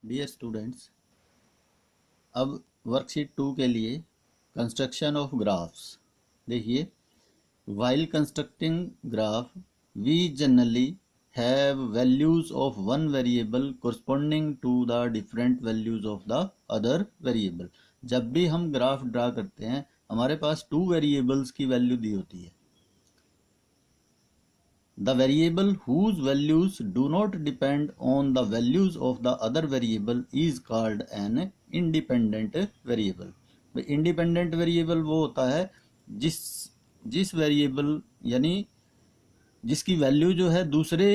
Dear students, अब worksheet 2 के लिए कंस्ट्रक्शन ऑफ ग्राफ्स देखिए। While constructing graph we generally have values of one variable corresponding to the different values of the other variable. जब भी हम graph draw करते हैं हमारे पास टू वेरिएबल्स की वैल्यू दी होती है। The variable whose values do not depend on the values of the other variable is called an independent variable। Independent variable वो होता है जिस वेरिएबल यानी जिसकी वैल्यू जो है दूसरे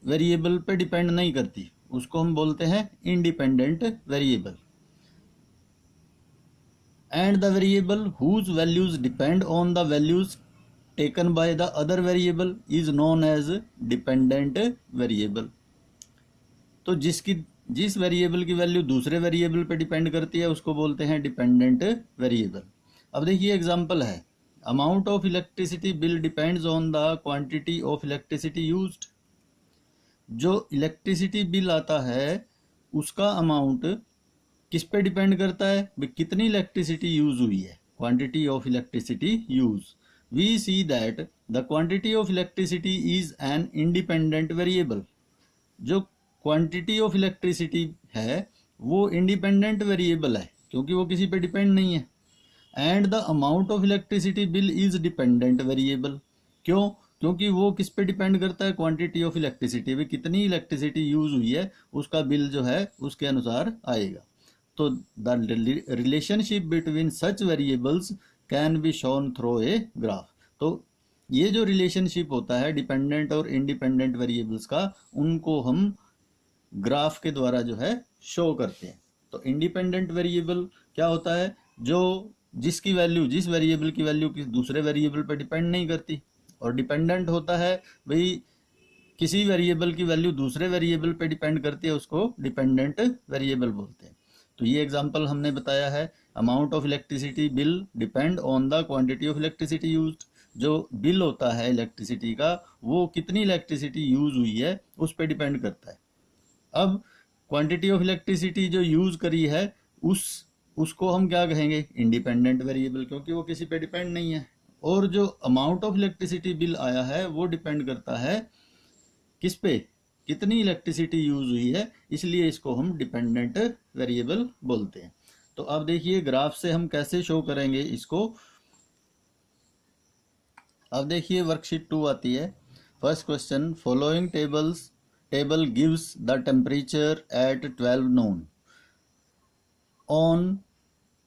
वेरिएबल पे डिपेंड नहीं करती, उसको हम बोलते हैं independent variable. And the variable whose values depend on the values taken by the other variable is known as dependent variable। तो जिस वेरिएबल की वैल्यू दूसरे वेरिएबल पे डिपेंड करती है उसको बोलते हैं डिपेंडेंट वेरिएबल। अब देखिए एग्जांपल है, amount of electricity bill depends on the quantity of electricity used. जो इलेक्ट्रिसिटी बिल आता है उसका अमाउंट किस पे डिपेंड करता है, कितनी इलेक्ट्रिसिटी यूज हुई है, quantity of electricity use. We see that the quantity of electricity is an independent variable। जो quantity of electricity है वो independent variable है क्योंकि वो किसी पे डिपेंड नहीं है। And the amount of electricity bill is dependent variable। क्यों? क्योंकि वो किस पे डिपेंड करता है, क्वांटिटी ऑफ इलेक्ट्रिसिटी, भी कितनी इलेक्ट्रिसिटी यूज हुई है उसका बिल जो है उसके अनुसार आएगा। तो the relationship between such variables can be shown through a graph. तो ये जो रिलेशनशिप होता है डिपेंडेंट और इंडिपेंडेंट वेरिएबल्स का, उनको हम ग्राफ के द्वारा जो है शो करते हैं। तो इंडिपेंडेंट वेरिएबल क्या होता है, जो जिसकी वैल्यू जिस वेरिएबल की वैल्यू किसी दूसरे वेरिएबल पर डिपेंड नहीं करती। और डिपेंडेंट होता है भाई किसी वेरिएबल की वैल्यू दूसरे वेरिएबल पे डिपेंड करती है, उसको डिपेंडेंट वेरिएबल बोलते हैं। तो ये एग्जांपल हमने बताया है, amount of electricity bill depend on the quantity of electricity used. जो बिल होता है इलेक्ट्रिसिटी का वो कितनी इलेक्ट्रिसिटी यूज हुई है उस पर डिपेंड करता है। अब क्वांटिटी ऑफ इलेक्ट्रिसिटी जो यूज करी है उसको हम क्या कहेंगे, इंडिपेंडेंट वेरिएबल, क्योंकि वो किसी पे डिपेंड नहीं है। और जो अमाउंट ऑफ इलेक्ट्रिसिटी बिल आया है वो डिपेंड करता है किस पे, कितनी इलेक्ट्रिसिटी यूज हुई है, इसलिए इसको हम डिपेंडेंट वेरिएबल बोलते हैं। तो अब देखिए ग्राफ से हम कैसे शो करेंगे इसको। अब देखिए वर्कशीट 2 आती है। First question, following table gives the temperature at 12 Noon on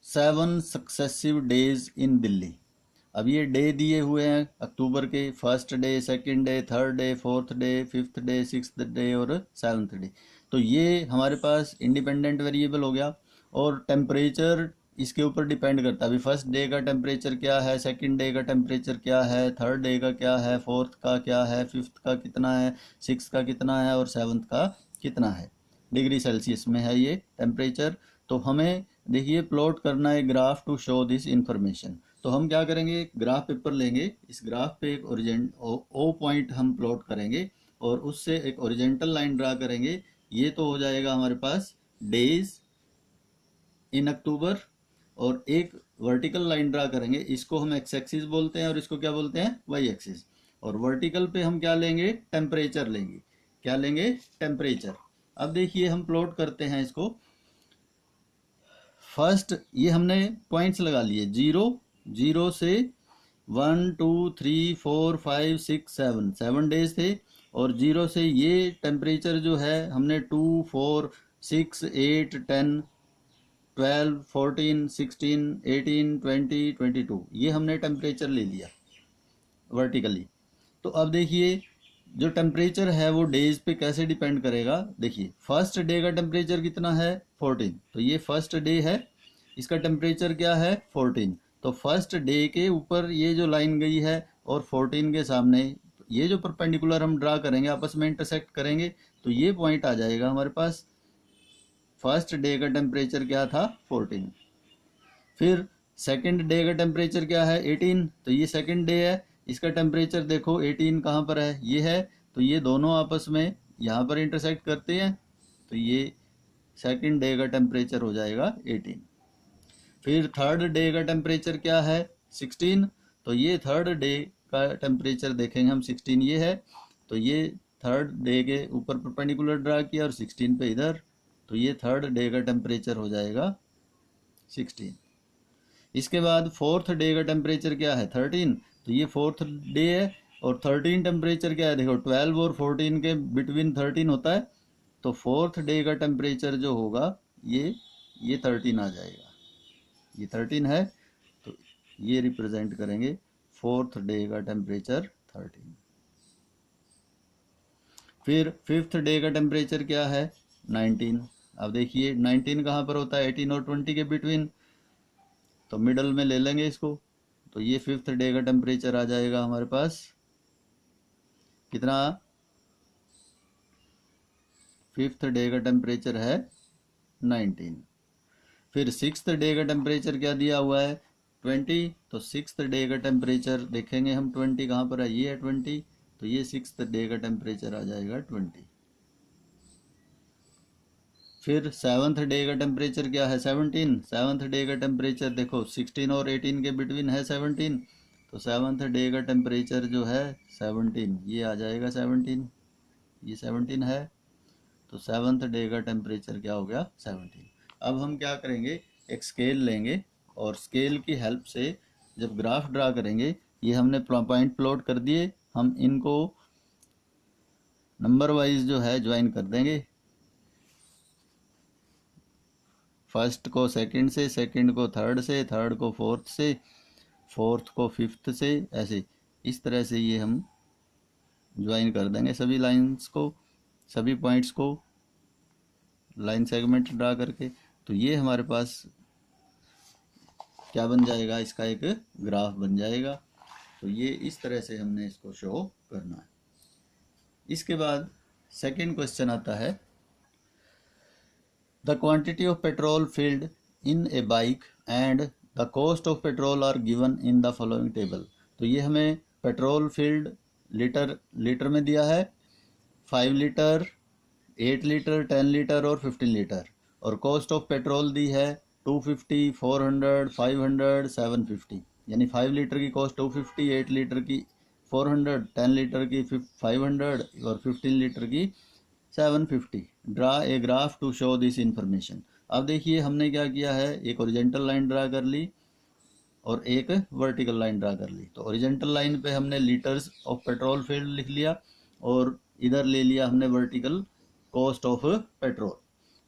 7 successive days in Delhi. अब ये डे दिए हुए हैं अक्टूबर के, first day, second day, third day, fourth day, fifth day, sixth day और सेवन्थ डे। तो ये हमारे पास इंडिपेंडेंट वेरिएबल हो गया। और टेम्परेचर इसके ऊपर डिपेंड करता है, अभी फर्स्ट डे का टेम्परेचर क्या है, सेकंड डे का टेम्परेचर क्या है, थर्ड डे का क्या है, फोर्थ का क्या है, फिफ्थ का कितना है, सिक्स का कितना है और सेवन्थ का कितना है। डिग्री सेल्सियस में है ये टेम्परेचर। तो हमें देखिए प्लॉट करना है graph to show this information. तो हम क्या करेंगे, ग्राफ पेपर लेंगे, इस ग्राफ पे एक ओ पॉइंट हम प्लॉट करेंगे और उससे एक ओरिजेंटल लाइन ड्रा करेंगे। ये तो हो जाएगा हमारे पास डेज इन अक्टूबर, और एक वर्टिकल लाइन ड्रा करेंगे, इसको हम एक्स एक्सिस बोलते हैं और इसको क्या बोलते हैं, वाई एक्सिस। और वर्टिकल पे हम क्या लेंगे, टेम्परेचर लेंगे। क्या लेंगे, टेम्परेचर। अब देखिए हम प्लॉट करते हैं इसको। फर्स्ट ये हमने पॉइंट्स लगा लिए, जीरो से 1 2 3 4 5 6 7 डेज थे। और जीरो से ये टेम्परेचर जो है हमने 2 4 6 8 10 12 14 16 18 20 22 ये हमने टेम्परेचर ले लिया वर्टिकली। तो अब देखिए जो टेम्परेचर है वो डेज पे कैसे डिपेंड करेगा। देखिए फर्स्ट डे का टेम्परेचर कितना है, 14। तो ये फर्स्ट डे है, इसका टेम्परेचर क्या है, 14। तो फर्स्ट डे के ऊपर ये जो लाइन गई है और 14 के सामने ये जो परपेंडिकुलर हम ड्रा करेंगे आपस में इंटरसेक्ट करेंगे, तो ये पॉइंट आ जाएगा हमारे पास। फर्स्ट डे का टेम्परेचर क्या था, 14। फिर सेकंड डे का टेम्परेचर क्या है, 18। तो ये सेकंड डे है, इसका टेम्परेचर देखो 18 कहाँ पर है, ये है। तो ये दोनों आपस में यहाँ पर इंटरसेक्ट करते हैं, तो ये सेकंड डे का टेम्परेचर हो जाएगा 18। फिर थर्ड डे का टेम्परेचर क्या है 16, तो ये थर्ड डे का टेम्परेचर देखेंगे हम 16 ये है, तो ये थर्ड डे के ऊपर परपेंडिकुलर ड्रा किया और 16 पे इधर, तो ये थर्ड डे का टेम्परेचर हो जाएगा 16। इसके बाद फोर्थ डे का टेम्परेचर क्या है 13, तो ये फोर्थ डे है, और 13 टेम्परेचर क्या है देखो 12 और 14 के बिटवीन 13 होता है, तो फोर्थ डे का टेम्परेचर जो होगा ये 13 आ जाएगा, ये 13 है, तो ये रिप्रेजेंट करेंगे फोर्थ डे का टेम्परेचर 13। फिर फिफ्थ डे का टेम्परेचर क्या है 19। अब देखिए 19 कहाँ पर होता है 18 और 20 के बिटवीन, तो मिडल में ले लेंगे इसको, तो ये फिफ्थ डे का टेम्परेचर आ जाएगा हमारे पास कितना, फिफ्थ डे का टेम्परेचर है 19। फिर सिक्स्थ डे का टेम्परेचर क्या दिया हुआ है 20, तो सिक्स्थ डे का टेम्परेचर देखेंगे हम 20 कहाँ पर है, ये है 20, तो ये सिक्स्थ डे का टेम्परेचर आ जाएगा 20। फिर सेवन्थ डे का टेम्परेचर क्या है 17, सेवन्थ डे का टेम्परेचर देखो 16 और 18 के बिटवीन है 17, तो सेवन्थ डे का टेम्परेचर जो है 17, ये आ जाएगा 17, ये 17 है, तो सेवन्थ डे का टेम्परेचर क्या हो गया 17। अब हम क्या करेंगे एक स्केल लेंगे और स्केल की हेल्प से जब ग्राफ ड्रा करेंगे, ये हमने पॉइंट प्लॉट कर दिए, हम इनको नंबर वाइज जो है ज्वाइन कर देंगे, फर्स्ट को सेकंड से, सेकंड को थर्ड से, थर्ड को फोर्थ से, फोर्थ को फिफ्थ से, ऐसे इस तरह से ये हम ज्वाइन कर देंगे सभी लाइंस को, सभी पॉइंट्स को लाइन सेगमेंट ड्रा करके, तो ये हमारे पास क्या बन जाएगा, इसका एक ग्राफ बन जाएगा। तो ये इस तरह से हमने इसको शो करना है। इसके बाद सेकंड क्वेश्चन आता है, the quantity of petrol filled in a bike and the cost of petrol are given in the following table. तो ये हमें पेट्रोल फिल्ड लीटर में दिया है, 5 लीटर, 8 लीटर, 10 लीटर और 15 लीटर, और कॉस्ट ऑफ पेट्रोल दी है 250, 400, 500, 750, यानी 5 लीटर की कॉस्ट 250, 8 लीटर की 400, 10 लीटर की 500 और 15 लीटर की 750। Draw a graph to show this information. अब देखिए हमने क्या किया है, एक ओरिजेंटल लाइन ड्रा कर ली और एक वर्टिकल लाइन ड्रा कर ली। तो ओरिजेंटल लाइन पे हमने लीटर्स ऑफ पेट्रोल फिल्ड लिख लिया और इधर ले लिया हमने वर्टिकल कॉस्ट ऑफ पेट्रोल।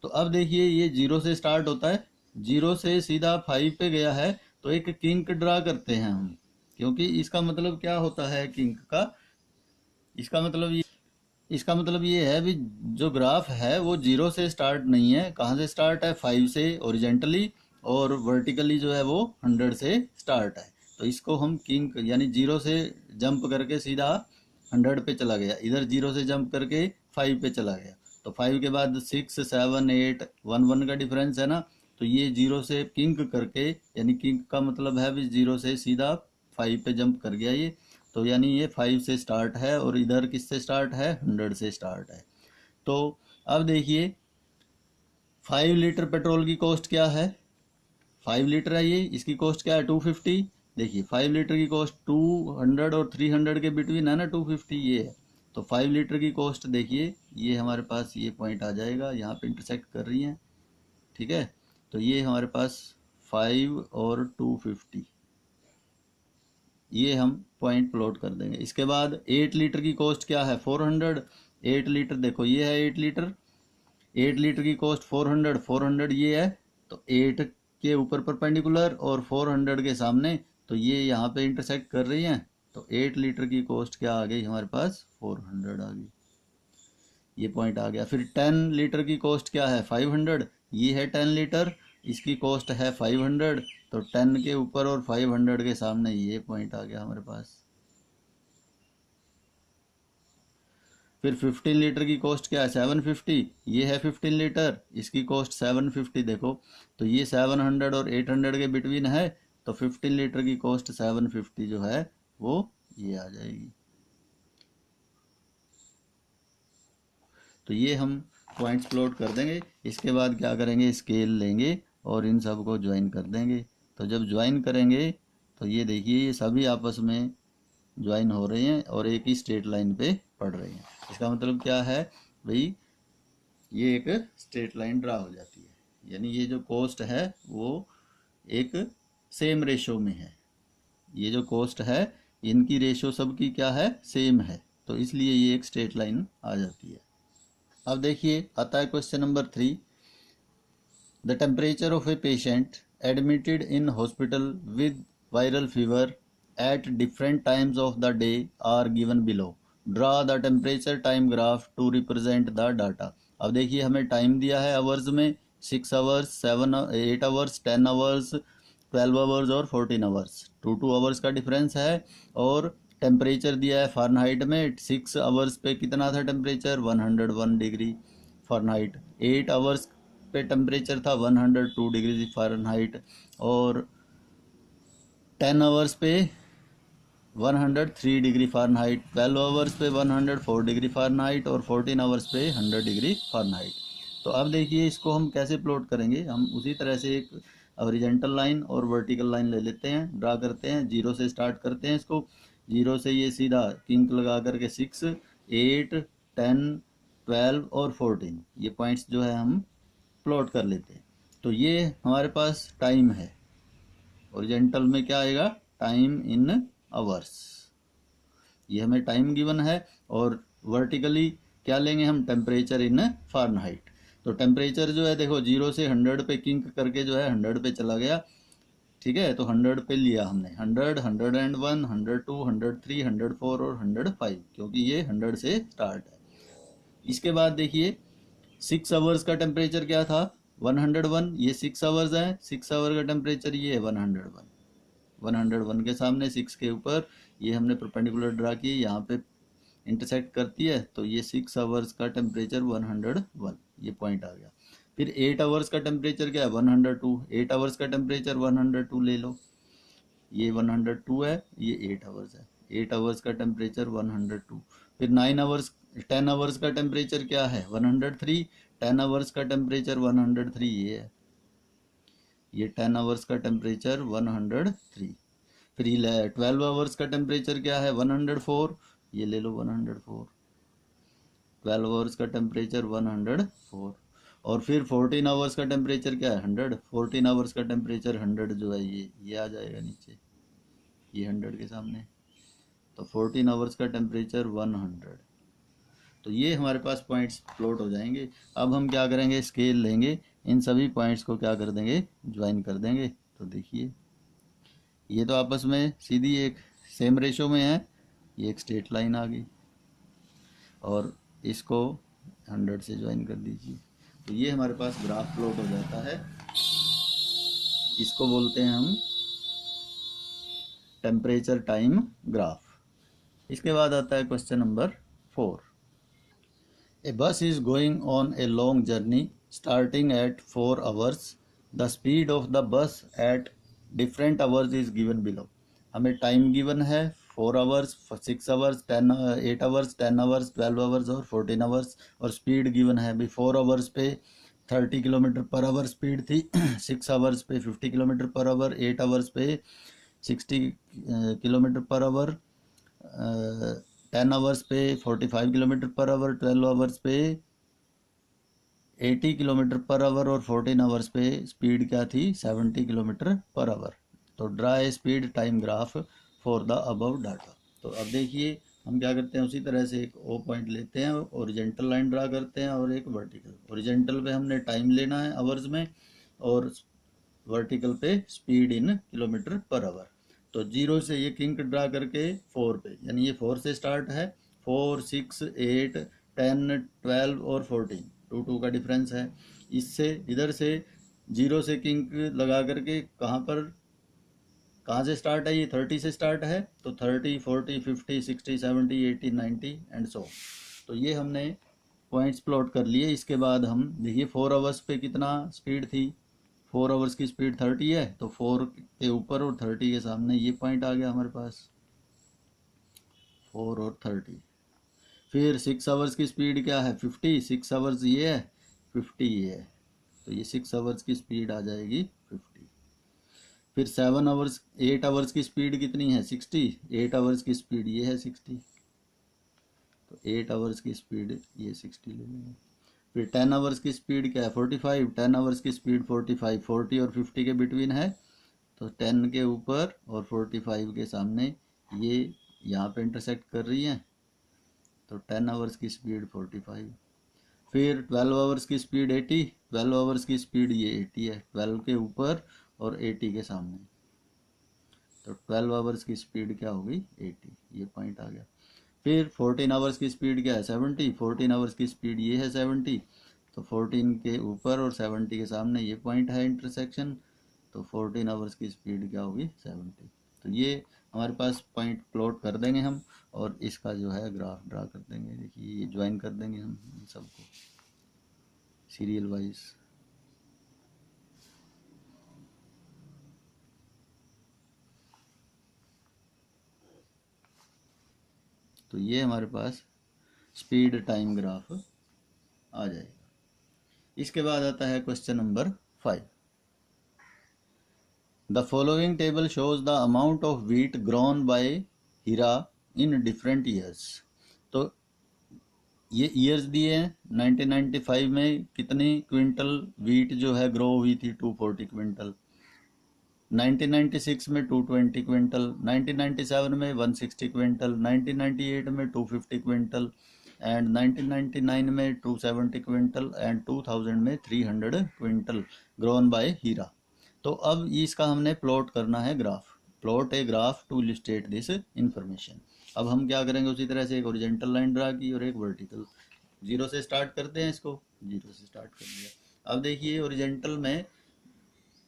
तो अब देखिए ये 0 से स्टार्ट होता है, 0 से सीधा 5 पे गया है, तो एक किंक ड्रा करते हैं हम, क्योंकि इसका मतलब क्या होता है किंक का, इसका मतलब ये है भी जो ग्राफ है वो 0 से स्टार्ट नहीं है, कहाँ से स्टार्ट है 5 से ओरिजेंटली, और वर्टिकली जो है वो 100 से स्टार्ट है। तो इसको हम किंक यानी 0 से जंप करके सीधा 100 पे चला गया, इधर 0 से जंप करके 5 पे चला गया, तो 5 के बाद 6, 7, 8, 1 1 का डिफरेंस है ना, तो ये 0 से किंक करके, यानी किंक का मतलब है भी 0 से सीधा 5 पे जंप कर गया ये, तो यानी ये 5 से स्टार्ट है और इधर किससे स्टार्ट है 100 से स्टार्ट है। तो अब देखिए 5 लीटर पेट्रोल की कॉस्ट क्या है, 5 लीटर है ये, इसकी कॉस्ट क्या है 250। देखिए 5 लीटर की कॉस्ट 200 और 300 के बिटवीन है ना 250 ये है, तो 5 लीटर की कॉस्ट देखिए ये हमारे पास ये पॉइंट आ जाएगा, यहाँ पे इंटरसेक्ट कर रही हैं, ठीक है, तो ये हमारे पास 5 और 250 ये हम पॉइंट प्लॉट कर देंगे। इसके बाद 8 लीटर की कॉस्ट क्या है 400, 8 लीटर देखो ये है 8 लीटर, 8 लीटर की कॉस्ट 400, 400 ये है, तो 8 के ऊपर परपेंडिकुलर और 400 के सामने, तो ये यहाँ पे इंटरसेक्ट कर रही हैं, तो 8 लीटर की कॉस्ट क्या आ गई हमारे पास 400 आ गई, ये पॉइंट आ गया। फिर 10 लीटर की कॉस्ट क्या है 500, ये है 10 लीटर, इसकी कॉस्ट है 500, तो 10 के ऊपर और 500 के सामने ये पॉइंट आ गया हमारे पास। फिर 15 लीटर की कॉस्ट क्या है 750, ये है 15 लीटर, इसकी कॉस्ट 750 देखो, तो ये 700 और 800 के बिटवीन है, तो 15 लीटर की कॉस्ट 750 जो है वो ये आ जाएगी। तो ये हम पॉइंट्स प्लॉट कर देंगे। इसके बाद क्या करेंगे, स्केल लेंगे और इन सब को ज्वाइन कर देंगे। तो जब ज्वाइन करेंगे तो ये देखिए ये सभी आपस में ज्वाइन हो रहे हैं और एक ही स्ट्रेट लाइन पे पड़ रहे हैं। इसका मतलब क्या है भाई, ये एक स्ट्रेट लाइन ड्रा हो जाती है, यानी ये जो कोस्ट है वो एक सेम रेशो में है। ये जो कोस्ट है इनकी रेशो सबकी क्या है, सेम है, तो इसलिए ये एक स्ट्रेट लाइन आ जाती है। अब देखिए आता है question number 3। The temperature of a patient admitted in hospital with viral fever at different times of the day are given below. Draw the temperature time graph to represent the data. अब देखिए हमें time दिया है hours में 6 hours, 8 hours, 10 hours, 12 hours और 14 hours. 2 hours का difference है। और टेम्परेचर दिया है फ़ारेनहाइट में। 6 आवर्स पे कितना था टेम्परेचर, 101 डिग्री फ़ारेनहाइट। 8 आवर्स पे टेम्परेचर था 102 डिग्री फ़ारेनहाइट। और 10 आवर्स पे 103 डिग्री फ़ारेनहाइट, 12 आवर्स पे 104 डिग्री फ़ारेनहाइट और 14 आवर्स पे 100 डिग्री फ़ारेनहाइट। तो अब देखिए इसको हम कैसे प्लॉट करेंगे। हम उसी तरह से एक हॉरिजॉन्टल लाइन और वर्टिकल लाइन ले लेते हैं, ड्रा करते हैं। 0 से स्टार्ट करते हैं इसको। 0 से ये सीधा किंक लगा करके 6, 8, 10, 12 और 14 ये पॉइंट्स जो है हम प्लॉट कर लेते हैं। तो ये हमारे पास टाइम है। हॉरिजॉन्टल में क्या आएगा, टाइम इन आवर्स, ये हमें टाइम गिवन है। और वर्टिकली क्या लेंगे हम, टेम्परेचर इन फ़ारेनहाइट। तो टेम्परेचर जो है देखो 0 से 100 पे किंक करके जो है 100 पे चला गया, ठीक है। तो 100 पे लिया हमने, 100, 101, 102, 103, 104 और 105, क्योंकि ये 100 से स्टार्ट है। इसके बाद देखिए 6 आवर्स का टेम्परेचर क्या था, 101। ये 6 आवर्स है, 6 आवर का टेम्परेचर ये है 101। 101 के सामने 6 के ऊपर ये हमने परपेंडिकुलर ड्रा की, यहाँ पे इंटरसेक्ट करती है, तो ये 6 आवर्स का टेम्परेचर 101 ये पॉइंट आ गया। फिर 8 आवर्स का टेम्परेचर क्या है, 102। 8 आवर्स का टेम्परेचर 102 ले लो, ये 102 है, ये 8 आवर्स है। 8 आवर्स का टेम्परेचर 102। फिर 9 आवर्स, 10 आवर्स का टेम्परेचर क्या है, 103। 10 आवर्स का टेम्परेचर 103 ये है, ये 10 आवर्स का टेम्परेचर 103। फिर 12 आवर्स का टेम्परेचर क्या है, 104, ये ले लो 104। 12 आवर्स का टेम्परेचर 104। और फिर 14 आवर्स का टेम्परेचर क्या है, 100। 14 आवर्स का टेम्परेचर 100 जो है ये आ जाएगा नीचे, ये 100 के सामने। तो 14 आवर्स का टेम्परेचर 100। तो ये हमारे पास पॉइंट्स प्लॉट हो जाएंगे। अब हम क्या करेंगे, स्केल लेंगे, इन सभी पॉइंट्स को क्या कर देंगे, ज्वाइन कर देंगे। तो देखिए ये तो आपस में सीधी एक सेम रेशो में है, ये एक स्ट्रेट लाइन आ गई। और इसको 100 से ज्वाइन कर दीजिए, तो ये हमारे पास ग्राफ प्लॉट हो जाता है। इसको बोलते हैं हम टेम्परेचर टाइम ग्राफ। इसके बाद आता है question number 4। A bus is going on a long journey starting at 4 hours. The speed of the bus at different hours is given below. हमें टाइम गिवन है 4 hours, 6 hours, 8 hours, 10 hours, 12 hours और 14 hours. और speed given है अभी 4 hours पे 30 kilometre पर our speed थी, 6 hours पे 50 किलोमीटर पर आवर, 8 आवर्स पे 60 किलोमीटर पर आवर, 10 आवर्स पे 45 किलोमीटर पर आवर, 12 आवर्स पे 80 किलोमीटर पर आवर और 14 आवर्स पे स्पीड क्या थी, 70 किलोमीटर पर आवर। तो draw a speed time graph for the above data. तो अब देखिए हम क्या करते हैं, उसी तरह से एक ओ पॉइंट लेते हैं, ओरिजेंटल लाइन ड्रा करते हैं और एक वर्टिकल। ओरिजेंटल पे हमने टाइम लेना है आवर्स में और वर्टिकल पे स्पीड इन किलोमीटर पर आवर। तो 0 से ये किंक ड्रा करके 4 पे, यानी ये 4 से स्टार्ट है, 4, 6, 8, 10, 12 और 14, 2 का डिफरेंस है। इससे इधर से 0 से किंक लगा करके कहाँ से स्टार्ट है, ये 30 से स्टार्ट है, तो 30, 40, 50, 60, 70, 80, 90 एंड सो। तो ये हमने पॉइंट्स प्लॉट कर लिए। इसके बाद हम देखिए 4 आवर्स पे कितना स्पीड थी, 4 आवर्स की स्पीड 30 है, तो 4 के ऊपर और 30 के सामने ये पॉइंट आ गया हमारे पास, 4 और 30। फिर 6 आवर्स की स्पीड क्या है 50, 6 आवर्स ये है 50 ये है, तो ये 6 आवर्स की स्पीड आ जाएगी 50। फिर 7 आवर्स 8 आवर्स की स्पीड कितनी है 60, 8 आवर्स की स्पीड ये है 60, तो 8 आवर्स की स्पीड ये 60 ले लेंगे। फिर 10 आवर्स की स्पीड क्या है 45, 10 आवर्स की स्पीड 45, 40 और 50 के बिटवीन है, तो 10 के ऊपर और 45 के सामने ये यहाँ पे इंटरसेक्ट कर रही हैं, तो 10 आवर्स की स्पीड 45। फिर 12 आवर्स की स्पीड 80, 12 आवर्स की स्पीड ये 80 है, 12 के ऊपर और 80 के सामने, तो 12 आवर्स की स्पीड क्या होगी 80, ये पॉइंट आ गया। फिर 14 आवर्स की स्पीड क्या है 70, 14 आवर्स की स्पीड ये है 70, तो 14 के ऊपर और 70 के सामने ये पॉइंट है इंटरसेक्शन, तो 14 आवर्स की स्पीड क्या होगी 70। तो ये हमारे पास पॉइंट प्लॉट कर देंगे हम, और इसका जो है ग्राफ ड्रा कर देंगे। देखिए ये ज्वाइन कर देंगे हम इन सबको सीरियल वाइज। तो ये हमारे पास स्पीड टाइम ग्राफ आ जाएगा। इसके बाद आता है question number 5। The following table shows the amount of wheat grown by Heera in different years. तो ये ईयर्स दिए हैं, 1995 में कितनी क्विंटल व्हीट जो है ग्रो हुई थी 240 क्विंटल, 1996 में 220 क्विंटल, 1997 में 160 क्विंटल, 1998 में 250 क्विंटल एंड 1999 में 270 क्विंटल एंड 2000 में 300 क्विंटल ग्रोन बाय हीरा। तो अब इसका हमने प्लॉट करना है graph, plot a graph to illustrate this information. अब हम क्या करेंगे, उसी तरह से एक ओरिजेंटल लाइन ड्रा की और एक वर्टिकल। जीरो से स्टार्ट करते हैं, इसको जीरो से स्टार्ट कर दिया। अब देखिए ओरिजेंटल में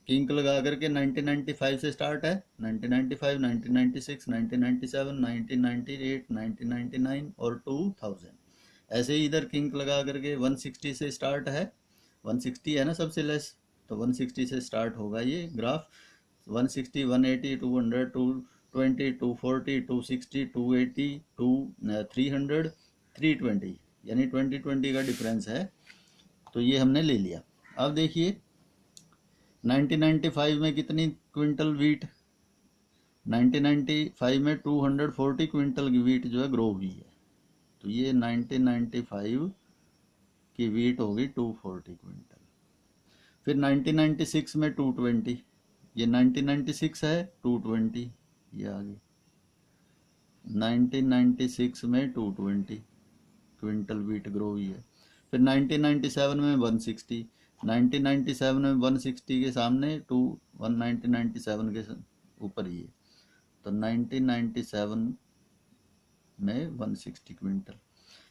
किंक लगा करके 1995 से स्टार्ट है, 1995, 1996, 1997, 1998, 1999 और 2000। ऐसे ही इधर किंक लगा करके 160 से स्टार्ट है, 160 है ना सबसे लेस, तो 160 से स्टार्ट होगा ये ग्राफ। 160, 180, 200, 220, 240, 260, 280, 300, 320, यानी 20 का डिफरेंस है, तो ये हमने ले लिया। अब देखिए 1995 में कितनी क्विंटल वीट, 1995 में 240 क्विंटल की वीट जो है ग्रो हुई है, तो ये 1995 की वीट होगी 240 क्विंटल। फिर 1996 में 220, ये 1996 है 220, ये आ गई 1996 में 220 क्विंटल वीट ग्रो हुई है। फिर 1997 में 160, 1997 में 160 के सामने 1997 के ऊपर ही है, तो 1997 में 160 क्विंटल।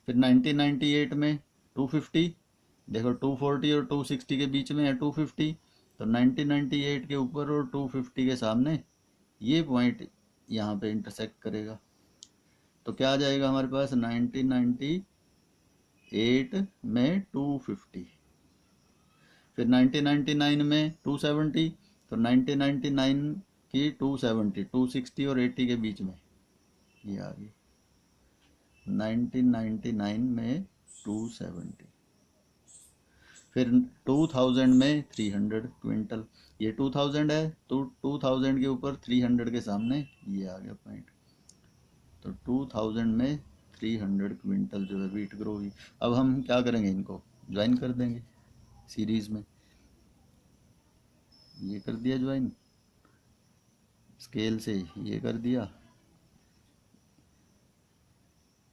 फिर 1998 में 250, देखो 240 और 260 के बीच में है 250, तो 1998 के ऊपर और 250 के सामने ये पॉइंट यहाँ पे इंटरसेक्ट करेगा, तो क्या आ जाएगा हमारे पास 1998 में 250। फिर 1999 में 270, तो 1999 की 270, 260 और 80 के बीच में ये आ गई 1999 में 270। फिर 2000 में 300 क्विंटल, ये 2000 है तो 2000 के ऊपर 300 के सामने ये आ गया पॉइंट, तो 2000 में 300 क्विंटल जो है वीट ग्रो हुई। अब हम क्या करेंगे, इनको ज्वाइन कर देंगे सीरीज में, ये कर दिया ज्वाइन स्केल से, ये कर दिया,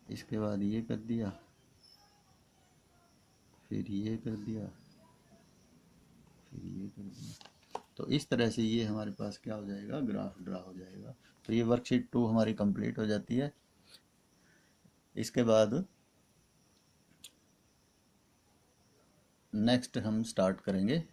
इसके बाद ये कर दिया, फिर ये कर दिया, फिर ये कर दिया। तो इस तरह से ये हमारे पास क्या हो जाएगा, ग्राफ ड्रा हो जाएगा। तो ये वर्कशीट 2 हमारी कंप्लीट हो जाती है। इसके बाद नेक्स्ट हम स्टार्ट करेंगे